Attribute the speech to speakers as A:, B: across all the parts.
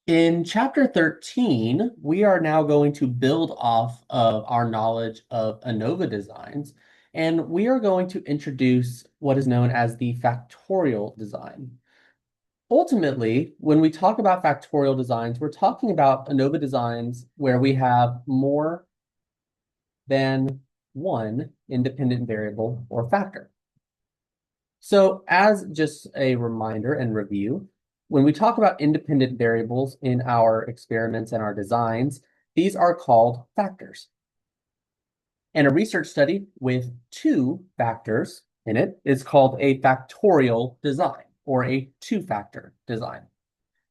A: In chapter 13, we are now going to build off of our knowledge of ANOVA designs, and we are going to introduce what is known as the factorial design. Ultimately, when we talk about factorial designs, we're talking about ANOVA designs where we have more than one independent variable or factor. So as just a reminder and review, when we talk about independent variables in our experiments and our designs, these are called factors. And a research study with two factors in it is called a factorial design or a two-factor design.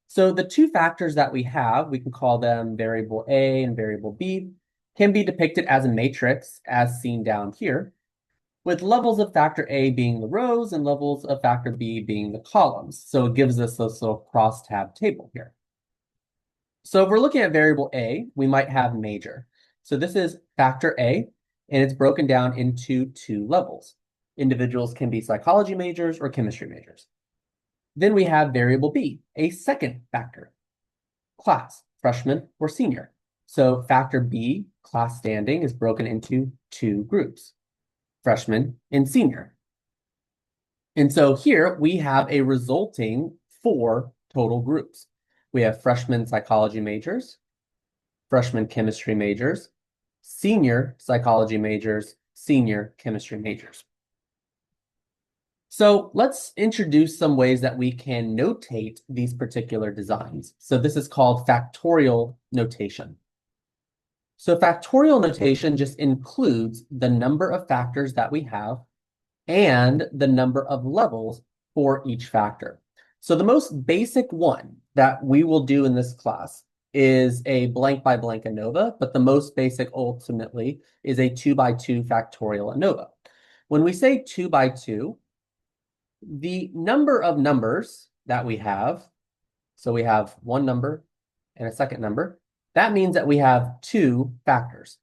A: So the two factors that we have, we can call them variable A and variable B, can be depicted as a matrix as seen down here, with levels of factor A being the rows and levels of factor B being the columns. So it gives us this little crosstab table here. So if we're looking at variable A, we might have major. So this is factor A, and it's broken down into two levels. Individuals can be psychology majors or chemistry majors. Then we have variable B, a second factor, class, freshman or senior. So factor B, class standing, is broken into two groups, freshman and senior. And so here we have a resulting 4 total groups. We have freshman psychology majors, freshman chemistry majors, senior psychology majors, senior chemistry majors. So let's introduce some ways that we can notate these particular designs. So this is called factorial notation. So factorial notation just includes the number of factors that we have and the number of levels for each factor. So the most basic one that we will do in this class is a blank by blank ANOVA, but the most basic ultimately is a 2 by 2 factorial ANOVA. When we say 2 by 2, the number of numbers that we have, so we have one number and a second number, that means that we have two factors.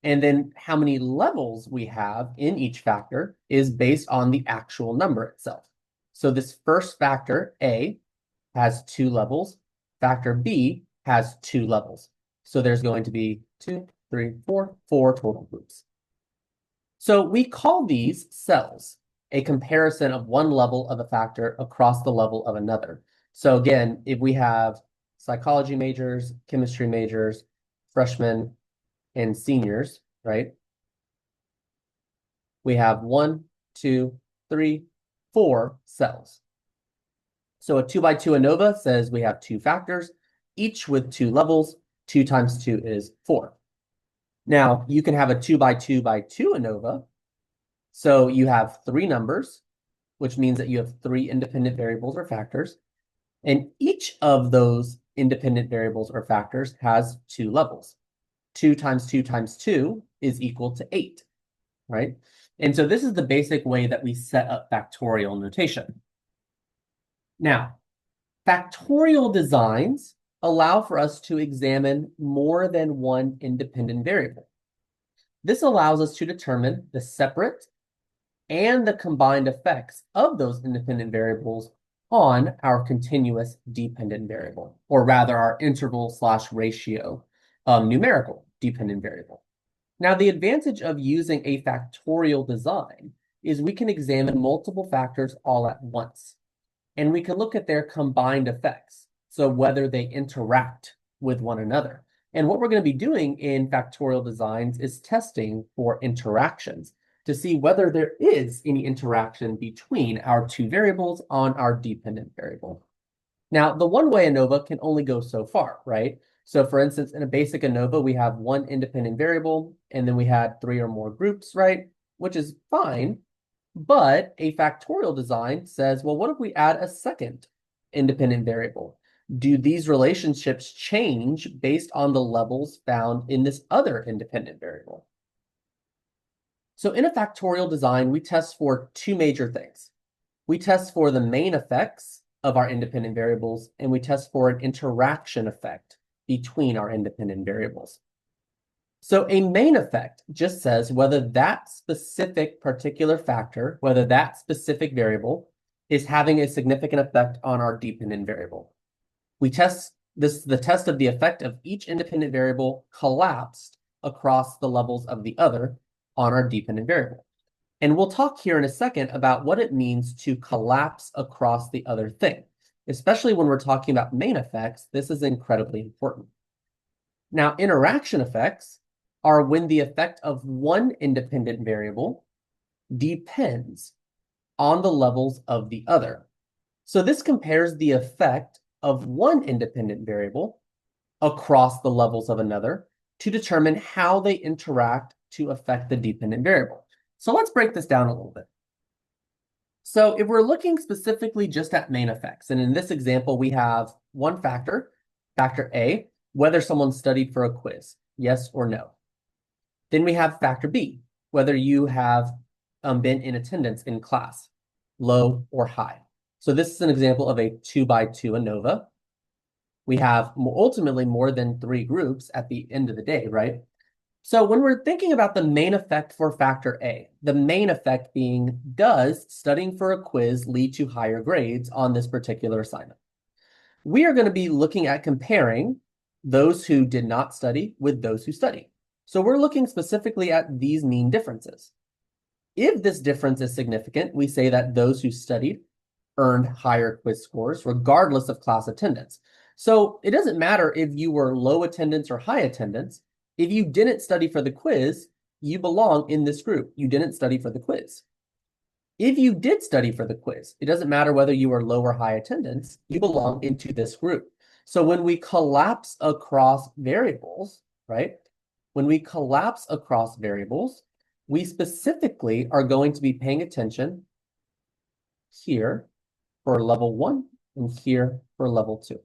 A: And then how many levels we have in each factor is based on the actual number itself. So this first factor, A, has 2 levels. Factor B has 2 levels. So there's going to be 2, 3, 4 total groups. So we call these cells, a comparison of one level of a factor across the level of another. So again, if we have psychology majors, chemistry majors, freshmen, and seniors, right? We have 1, 2, 3, 4 cells. So a 2 by 2 ANOVA says we have 2 factors, each with 2 levels. 2 times 2 is 4. Now, you can have a 2 by 2 by 2 ANOVA. So you have 3 numbers, which means that you have 3 independent variables or factors. And each of those independent variables or factors has 2 levels. 2 times 2 times 2 is equal to 8, right? And so this is the basic way that we set up factorial notation. Now, factorial designs allow for us to examine more than one independent variable. This allows us to determine the separate and the combined effects of those independent variables on our continuous dependent variable, or rather our interval/ratio numerical dependent variable. Now, the advantage of using a factorial design is we can examine multiple factors all at once, and we can look at their combined effects, so whether they interact with one another. And what we're going to be doing in factorial designs is testing for interactions to see whether there is any interaction between our two variables on our dependent variable. Now, the one-way ANOVA can only go so far, right? So for instance, in a basic ANOVA, we have one independent variable, and then we had 3 or more groups, right? Which is fine, but a factorial design says, well, what if we add a second independent variable? Do these relationships change based on the levels found in this other independent variable? So in a factorial design, we test for 2 major things. We test for the main effects of our independent variables, and we test for an interaction effect between our independent variables. So a main effect just says whether that specific particular factor, whether that specific variable is having a significant effect on our dependent variable. This is the test of the effect of each independent variable collapsed across the levels of the other on our dependent variable. And we'll talk here in a second about what it means to collapse across the other thing. Especially when we're talking about main effects, this is incredibly important. Now, interaction effects are when the effect of one independent variable depends on the levels of the other. So this compares the effect of one independent variable across the levels of another to determine how they interact to affect the dependent variable. So let's break this down a little bit. So if we're looking specifically just at main effects, and in this example, we have one factor, factor A, whether someone studied for a quiz, yes or no. Then we have factor B, whether you have been in attendance in class, low or high. So this is an example of a 2x2 ANOVA. We have ultimately more than 3 groups at the end of the day, right? So when we're thinking about the main effect for factor A, the main effect being, does studying for a quiz lead to higher grades on this particular assignment? We are going to be looking at comparing those who did not study with those who studied. So we're looking specifically at these mean differences. If this difference is significant, we say that those who studied earned higher quiz scores regardless of class attendance. So it doesn't matter if you were low attendance or high attendance. If you didn't study for the quiz, you belong in this group. You didn't study for the quiz. If you did study for the quiz, it doesn't matter whether you were low or high attendance, you belong into this group. So when we collapse across variables, right? When we collapse across variables, we specifically are going to be paying attention here for level 1 and here for level 2.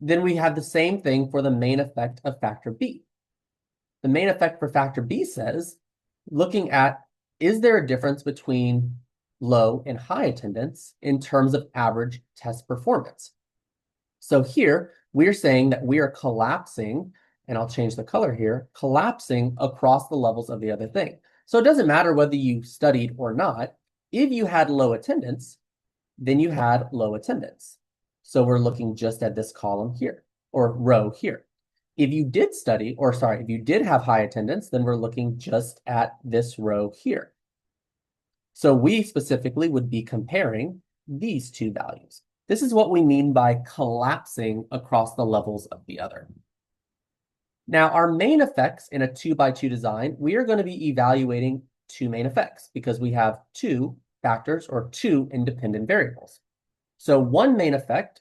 A: Then we have the same thing for the main effect of factor B. The main effect for factor B says, looking at, is there a difference between low and high attendance in terms of average test performance? So here, we're saying that we are collapsing, and I'll change the color here, collapsing across the levels of the other thing. So it doesn't matter whether you studied or not. If you had low attendance, then you had low attendance. So we're looking just at this column here, or row here. If you did study, or sorry, if you did have high attendance, then we're looking just at this row here. So we specifically would be comparing these two values. This is what we mean by collapsing across the levels of the other. Now, our main effects in a 2x2 design, we are going to be evaluating 2 main effects because we have 2 factors or 2 independent variables. So one main effect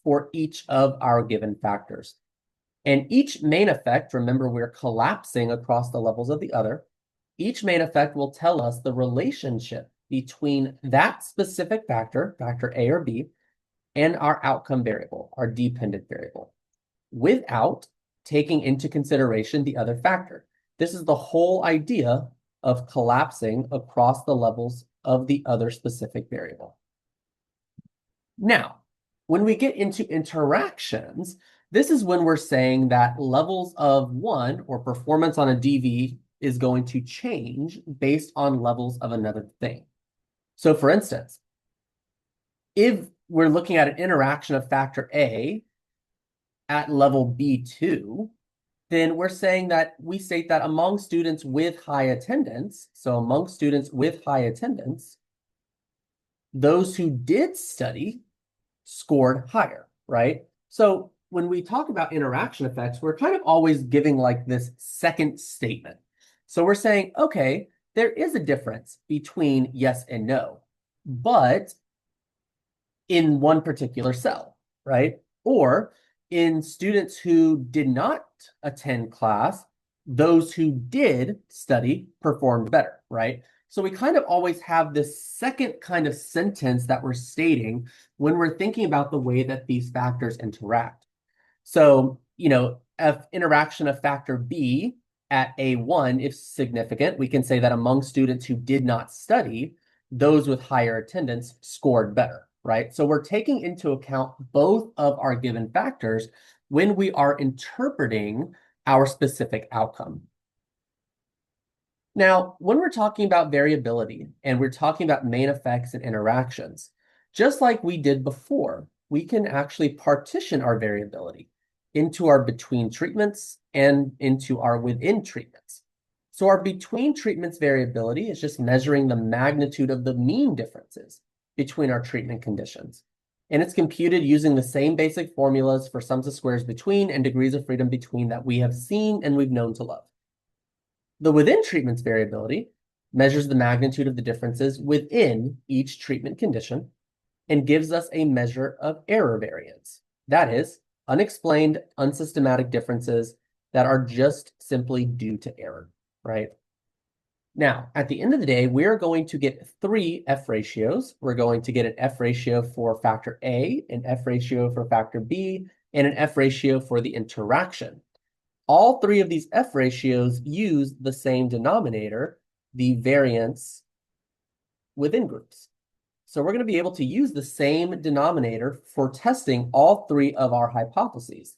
A: for each of our given factors. And each main effect, remember, we're collapsing across the levels of the other. Each main effect will tell us the relationship between that specific factor, factor A or B, and our outcome variable, our dependent variable, without taking into consideration the other factor. This is the whole idea of collapsing across the levels of the other specific variable. Now, when we get into interactions, this is when we're saying that levels of one or performance on a DV is going to change based on levels of another thing. So for instance, if we're looking at an interaction of factor A at level B2, then we're saying that we state that among students with high attendance, so among students with high attendance, those who did study scored higher, right? So when we talk about interaction effects, we're kind of always giving like this second statement. So we're saying, okay, there is a difference between yes and no, but in one particular cell, right? Or in students who did not attend class, those who did study performed better, right? So we kind of always have this second kind of sentence that we're stating when we're thinking about the way that these factors interact. So, if interaction of factor B at A1, if significant, we can say that among students who did not study, those with higher attendance scored better, right? So we're taking into account both of our given factors when we are interpreting our specific outcome. Now, when we're talking about variability and we're talking about main effects and interactions, Just like we did before, we can actually partition our variability into our between treatments and into our within treatments. So our between treatments variability is just measuring the magnitude of the mean differences between our treatment conditions. And it's computed using the same basic formulas for sums of squares between and degrees of freedom between that we have seen and we've known to love. The within treatments variability measures the magnitude of the differences within each treatment condition and gives us a measure of error variance. That is, unexplained, unsystematic differences that are just simply due to error, right? Now, at the end of the day, we're going to get 3 F ratios. We're going to get an F ratio for factor A, an F ratio for factor B, and an F ratio for the interaction. All 3 of these F ratios use the same denominator, the variance within groups. So we're going to be able to use the same denominator for testing all 3 of our hypotheses.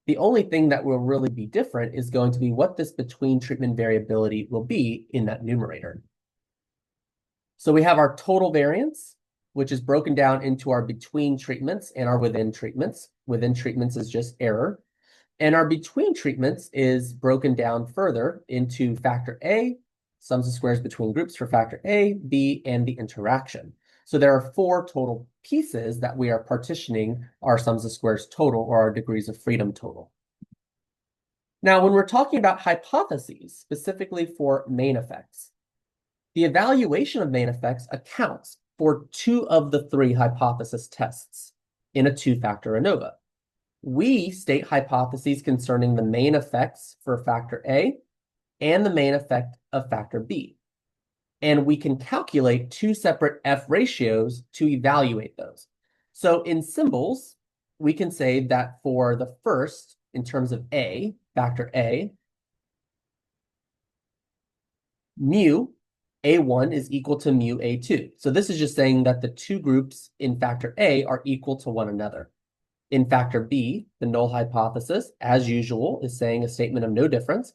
A: The only thing that will really be different is going to be what this between treatment variability will be in that numerator. So we have our total variance, which is broken down into our between treatments and our within treatments. Within treatments is just error. And our between treatments is broken down further into factor A, sums of squares between groups for factor A, B, and the interaction. So there are 4 total pieces that we are partitioning our sums of squares total or our degrees of freedom total. Now, when we're talking about hypotheses, specifically for main effects, the evaluation of main effects accounts for 2 of the 3 hypothesis tests in a 2-factor ANOVA. We state hypotheses concerning the main effects for factor A and the main effect of factor B. And we can calculate 2 separate F ratios to evaluate those. So in symbols, we can say that for the first, in terms of A, factor A, mu A1 is equal to mu A2. So this is just saying that the 2 groups in factor A are equal to one another. In factor B, the null hypothesis, as usual, is saying a statement of no difference.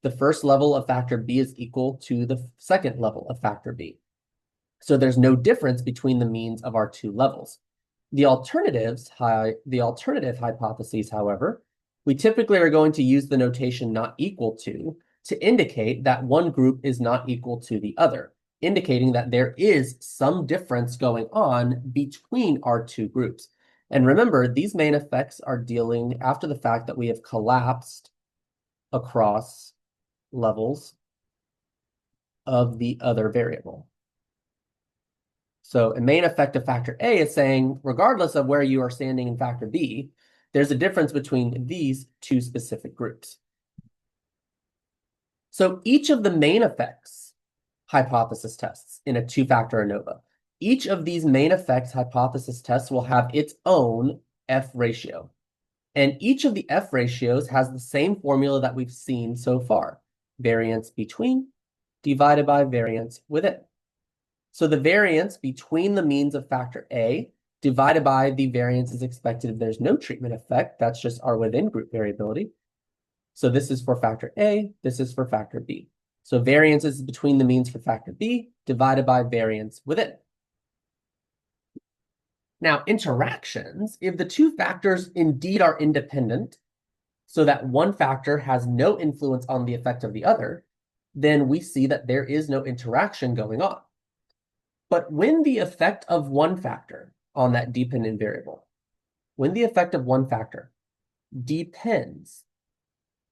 A: The first level of factor B is equal to the second level of factor B. So there's no difference between the means of our 2 levels. The alternative hypotheses, however, we typically are going to use the notation not equal to indicate that one group is not equal to the other, indicating that there is some difference going on between our 2 groups. And remember, these main effects are dealing after the fact that we have collapsed across levels of the other variable. So a main effect of factor A is saying, regardless of where you are standing in factor B, there's a difference between these 2 specific groups. So each of the main effects hypothesis tests in a 2-factor ANOVA, each of these main effects hypothesis tests will have its own F ratio. And each of the F ratios has the same formula that we've seen so far. Variance between divided by variance within. So the variance between the means of factor A divided by the variance is expected if there's no treatment effect. That's just our within group variability. So this is for factor A, this is for factor B. So variance is between the means for factor B divided by variance within. Now, interactions, if the 2 factors indeed are independent, so that one factor has no influence on the effect of the other, then we see that there is no interaction going on. But when the effect of one factor on that dependent variable, when the effect of one factor depends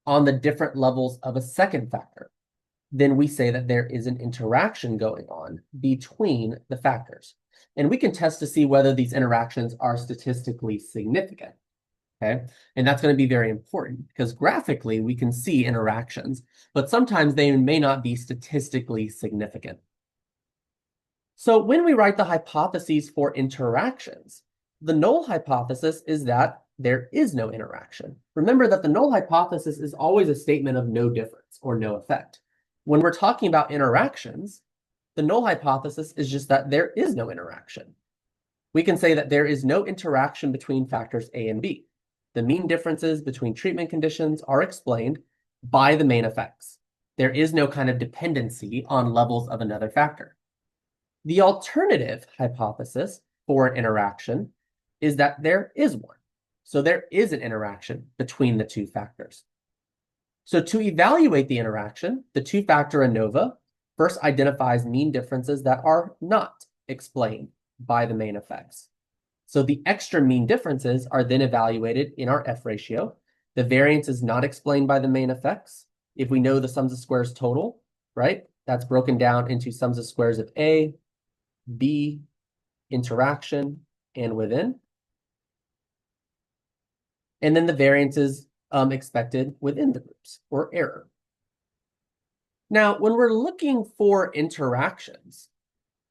A: on the different levels of a second factor, then we say that there is an interaction going on between the factors. And we can test to see whether these interactions are statistically significant. Okay, and that's going to be very important because graphically we can see interactions, but sometimes they may not be statistically significant. So when we write the hypotheses for interactions, the null hypothesis is that there is no interaction. Remember that the null hypothesis is always a statement of no difference or no effect. When we're talking about interactions, the null hypothesis is just that there is no interaction. We can say that there is no interaction between factors A and B. The mean differences between treatment conditions are explained by the main effects. There is no kind of dependency on levels of another factor. The alternative hypothesis for an interaction is that there is one. So there is an interaction between the two factors. So to evaluate the interaction, the two-factor ANOVA first identifies mean differences that are not explained by the main effects. So the extra mean differences are then evaluated in our F ratio. The variance is not explained by the main effects. If we know the sums of squares total, right, that's broken down into sums of squares of A, B, interaction, and within. And then the variance is expected within the groups, or error. Now, when we're looking for interactions,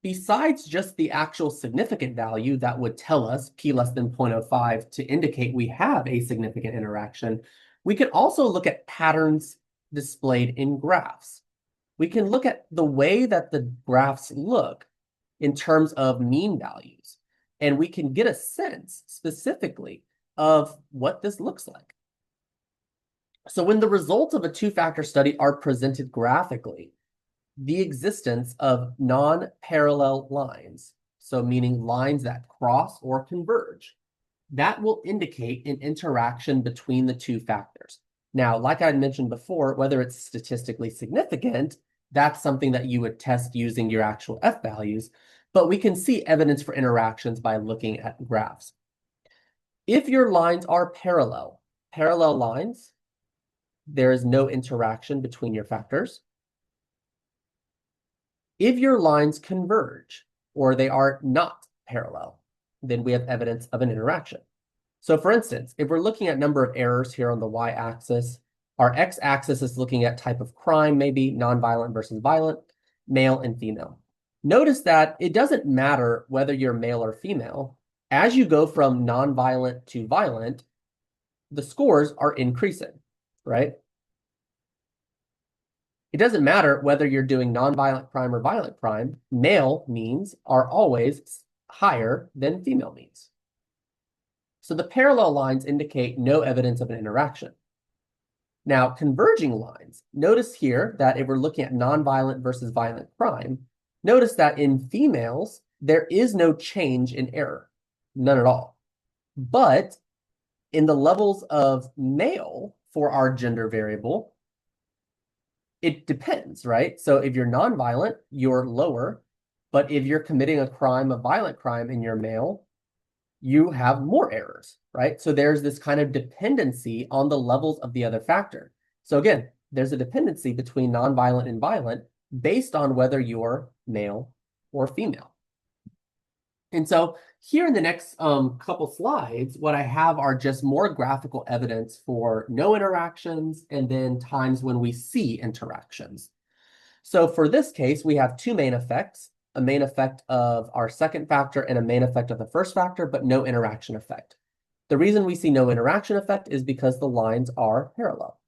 A: besides just the actual significant value that would tell us p less than 0.05 to indicate we have a significant interaction, we can also look at patterns displayed in graphs. We can look at the way that the graphs look in terms of mean values, and we can get a sense specifically of what this looks like. So when the results of a two-factor study are presented graphically, the existence of non-parallel lines, so meaning lines that cross or converge, that will indicate an interaction between the two factors. Now, like I mentioned before, whether it's statistically significant, that's something that you would test using your actual F values, but we can see evidence for interactions by looking at graphs. If your lines are parallel lines, there is no interaction between your factors. If your lines converge, or they are not parallel, then we have evidence of an interaction. So for instance, if we're looking at number of errors here on the y-axis, our x-axis is looking at type of crime, maybe nonviolent versus violent, male and female. Notice that it doesn't matter whether you're male or female. As you go from nonviolent to violent, the scores are increasing, right? It doesn't matter whether you're doing nonviolent crime or violent crime. Male means are always higher than female means. So the parallel lines indicate no evidence of an interaction. Now, converging lines, notice here that if we're looking at nonviolent versus violent crime, notice that in females, there is no change in error, none at all. But in the levels of male for our gender variable, it depends, right? So if you're nonviolent, you're lower, but if you're committing a crime, a violent crime, and you're male, you have more errors, right? So there's this kind of dependency on the levels of the other factor. So again, there's a dependency between nonviolent and violent based on whether you're male or female. And so here in the next couple slides, what I have are just more graphical evidence for no interactions and then times when we see interactions. So for this case, we have two main effects, a main effect of our second factor and a main effect of the first factor, but no interaction effect. The reason we see no interaction effect is because the lines are parallel.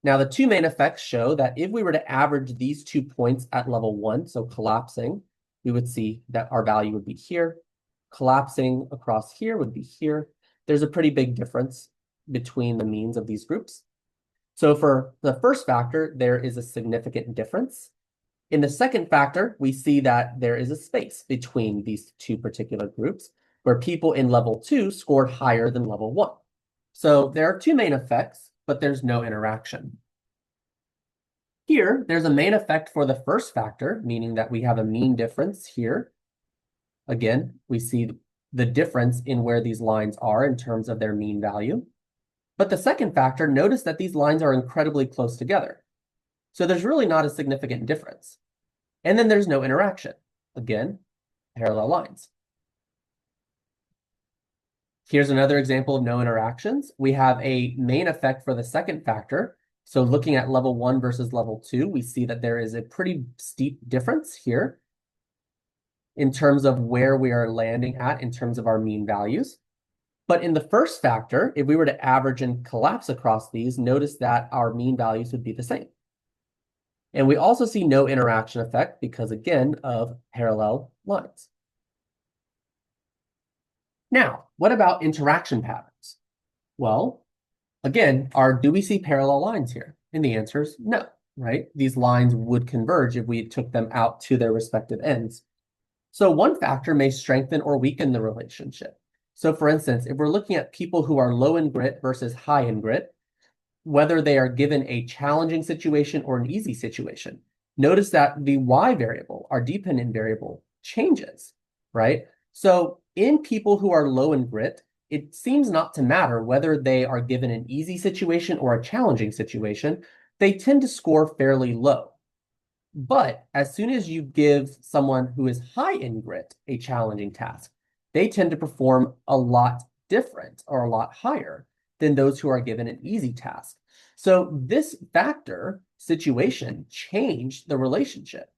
A: Now, the two main effects show that if we were to average these 2 points at level 1, so collapsing, we would see that our value would be here. Collapsing across here would be here. There's a pretty big difference between the means of these groups. So for the first factor, there is a significant difference. In the second factor, we see that there is a space between these two particular groups where people in level 2 scored higher than level 1. So there are two main effects, but there's no interaction. Here, there's a main effect for the first factor, meaning that we have a mean difference here. Again, we see the difference in where these lines are in terms of their mean value. But the second factor, notice that these lines are incredibly close together. So there's really not a significant difference. And then there's no interaction. Again, parallel lines. Here's another example of no interactions. We have a main effect for the second factor. So looking at level 1 versus level 2, we see that there is a pretty steep difference here in terms of where we are landing at in terms of our mean values. But in the first factor, if we were to average and collapse across these, notice that our mean values would be the same. And we also see no interaction effect because, again, of parallel lines. Now, what about interaction patterns? Well, again, do we see parallel lines here? And the answer is no, right? These lines would converge if we took them out to their respective ends. So one factor may strengthen or weaken the relationship. So for instance, if we're looking at people who are low in grit versus high in grit, whether they are given a challenging situation or an easy situation, notice that the y variable, our dependent variable, changes, right? So in people who are low in grit, it seems not to matter whether they are given an easy situation or a challenging situation, they tend to score fairly low. But as soon as you give someone who is high in grit a challenging task, they tend to perform a lot different or a lot higher than those who are given an easy task. So this factor situation changed the relationship.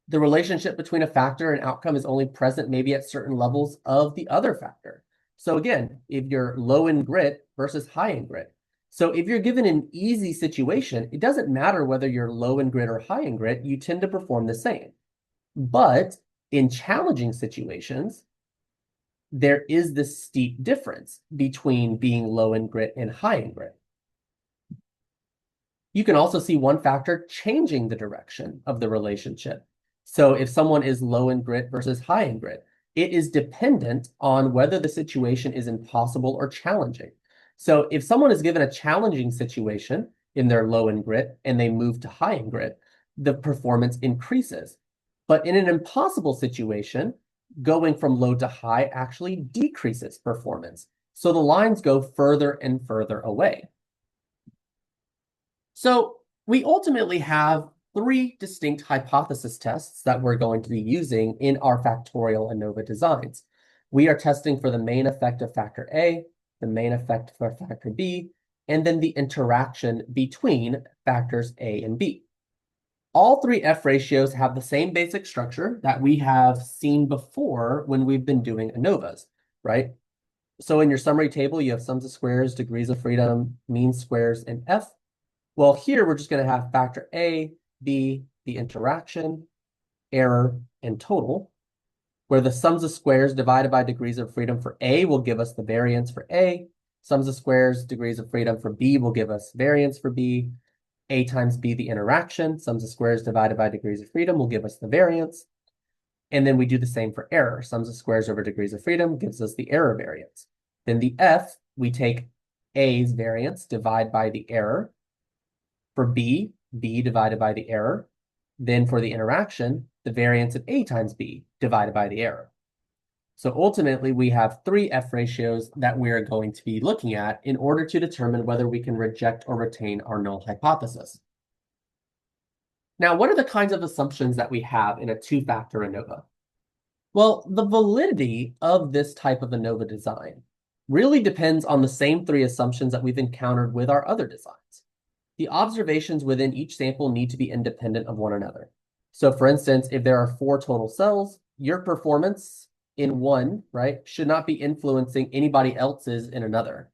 A: The relationship between a factor and outcome is only present maybe at certain levels of the other factor. So again, if you're low in grit versus high in grit. So if you're given an easy situation, it doesn't matter whether you're low in grit or high in grit, you tend to perform the same. But in challenging situations, there is this steep difference between being low in grit and high in grit. You can also see one factor changing the direction of the relationship. So if someone is low in grit versus high in grit, it is dependent on whether the situation is impossible or challenging. So if someone is given a challenging situation in their low in grit and they move to high in grit, the performance increases. But in an impossible situation, going from low to high actually decreases performance. So the lines go further and further away. So we ultimately have three distinct hypothesis tests that we're going to be using in our factorial ANOVA designs. We are testing for the main effect of factor A, the main effect for factor B, and then the interaction between factors A and B. All three F ratios have the same basic structure that we have seen before when we've been doing ANOVAs, right? So in your summary table, you have sums of squares, degrees of freedom, mean squares, and F. Well, here we're just going to have factor A, B, the interaction, error, and total, where the sums of squares divided by degrees of freedom for A will give us the variance for A. Sums of squares, degrees of freedom for B will give us variance for B. A times B, the interaction, sums of squares divided by degrees of freedom will give us the variance. And then we do the same for error. Sums of squares over degrees of freedom gives us the error variance. Then the F, we take A's variance, divide by the error. For B, B divided by the error. Then for the interaction, the variance of A times B divided by the error. So ultimately, we have three F ratios that we are going to be looking at in order to determine whether we can reject or retain our null hypothesis. Now, what are the kinds of assumptions that we have in a two-factor ANOVA? Well, the validity of this type of ANOVA design really depends on the same three assumptions that we've encountered with our other designs. The observations within each sample need to be independent of one another. So for instance, if there are 4 total cells, your performance in one, right, should not be influencing anybody else's in another.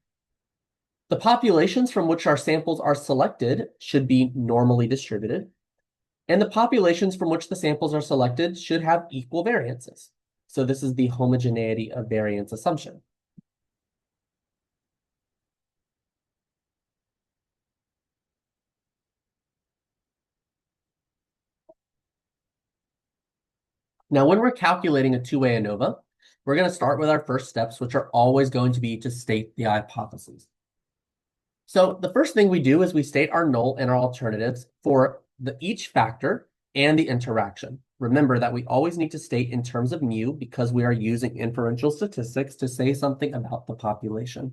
A: The populations from which our samples are selected should be normally distributed, and the populations from which the samples are selected should have equal variances. So this is the homogeneity of variance assumption. Now, when we're calculating a two-way ANOVA, we're going to start with our first steps, which are always going to be to state the hypotheses. So the first thing we do is we state our null and our alternatives for each factor and the interaction. Remember that we always need to state in terms of mu because we are using inferential statistics to say something about the population.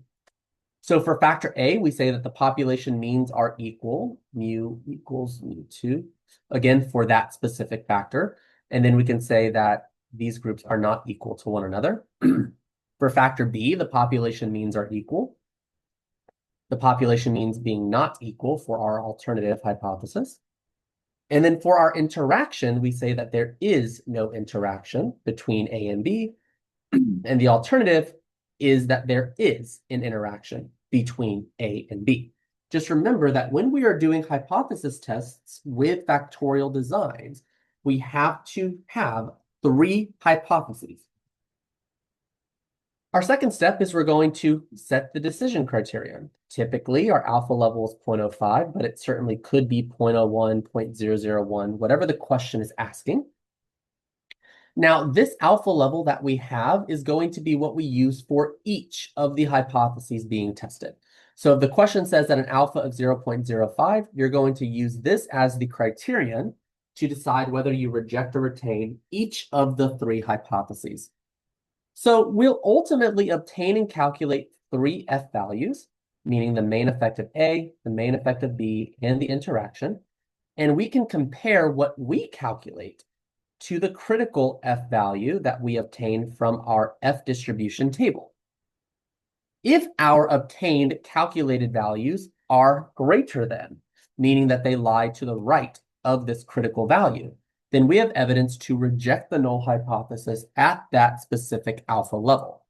A: So for factor A, we say that the population means are equal, mu equals mu2, again, for that specific factor. And then we can say that these groups are not equal to one another. For factor B, the population means are equal. The population means being not equal for our alternative hypothesis. And then for our interaction, we say that there is no interaction between A and B. And the alternative is that there is an interaction between A and B. Just remember that when we are doing hypothesis tests with factorial designs, we have to have 3 hypotheses. Our second step is we're going to set the decision criterion. Typically, our alpha level is 0.05, but it certainly could be 0.01, 0.001, whatever the question is asking. Now, this alpha level that we have is going to be what we use for each of the hypotheses being tested. So if the question says that an alpha of 0.05, you're going to use this as the criterion to decide whether you reject or retain each of the three hypotheses. So we'll ultimately obtain and calculate three F values, meaning the main effect of A, the main effect of B, and the interaction. And we can compare what we calculate to the critical F value that we obtained from our F distribution table. If our obtained calculated values are greater than, meaning that they lie to the right of this critical value, then we have evidence to reject the null hypothesis at that specific alpha level.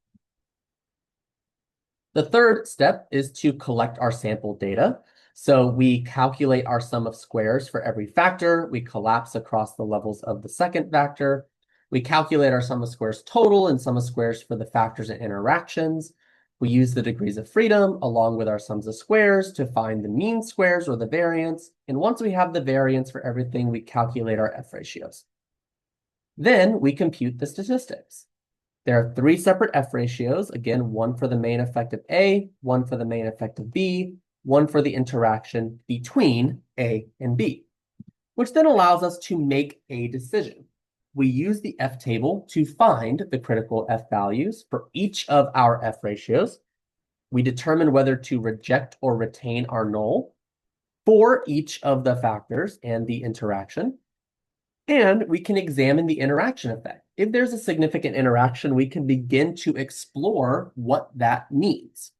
A: The third step is to collect our sample data. So we calculate our sum of squares for every factor. We collapse across the levels of the second factor. We calculate our sum of squares total and sum of squares for the factors and interactions. We use the degrees of freedom along with our sums of squares to find the mean squares or the variance. And once we have the variance for everything, we calculate our F ratios. Then we compute the statistics. There are three separate F ratios. Again, one for the main effect of A, one for the main effect of B, one for the interaction between A and B, which then allows us to make a decision. We use the F table to find the critical F values for each of our F ratios. We determine whether to reject or retain our null for each of the factors and the interaction. And we can examine the interaction effect. If there's a significant interaction, we can begin to explore what that means.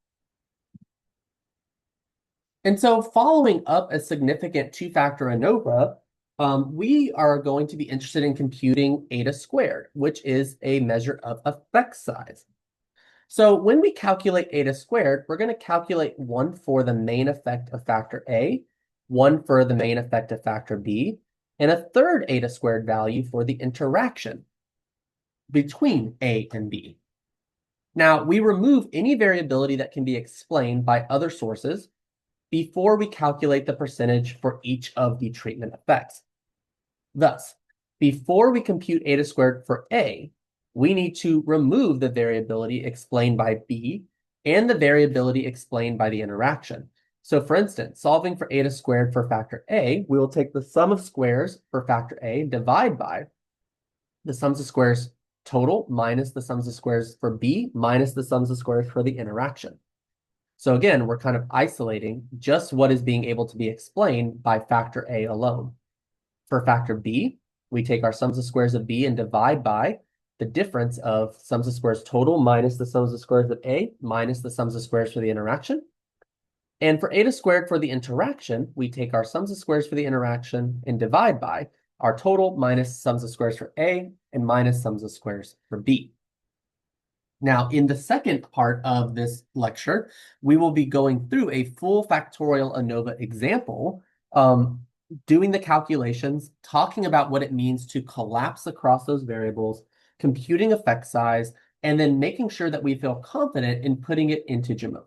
A: And so following up a significant two-factor ANOVA, we are going to be interested in computing eta squared, which is a measure of effect size. So when we calculate eta squared, we're going to calculate one for the main effect of factor A, one for the main effect of factor B, and a third eta squared value for the interaction between A and B. Now, we remove any variability that can be explained by other sources before we calculate the percentage for each of the treatment effects. Thus, before we compute eta squared for A, we need to remove the variability explained by B and the variability explained by the interaction. So for instance, solving for eta squared for factor A, we will take the sum of squares for factor A and divide by the sums of squares total minus the sums of squares for B minus the sums of squares for the interaction. So again, we're kind of isolating just what is being able to be explained by factor A alone. For factor B, we take our sums of squares of B and divide by the difference of sums of squares total minus the sums of squares of A minus the sums of squares for the interaction. And for eta squared for the interaction, we take our sums of squares for the interaction and divide by our total minus sums of squares for A and minus sums of squares for B. Now, in the second part of this lecture, we will be going through a full factorial ANOVA example, doing the calculations, talking about what it means to collapse across those variables, computing effect size, and then making sure that we feel confident in putting it into Jamota.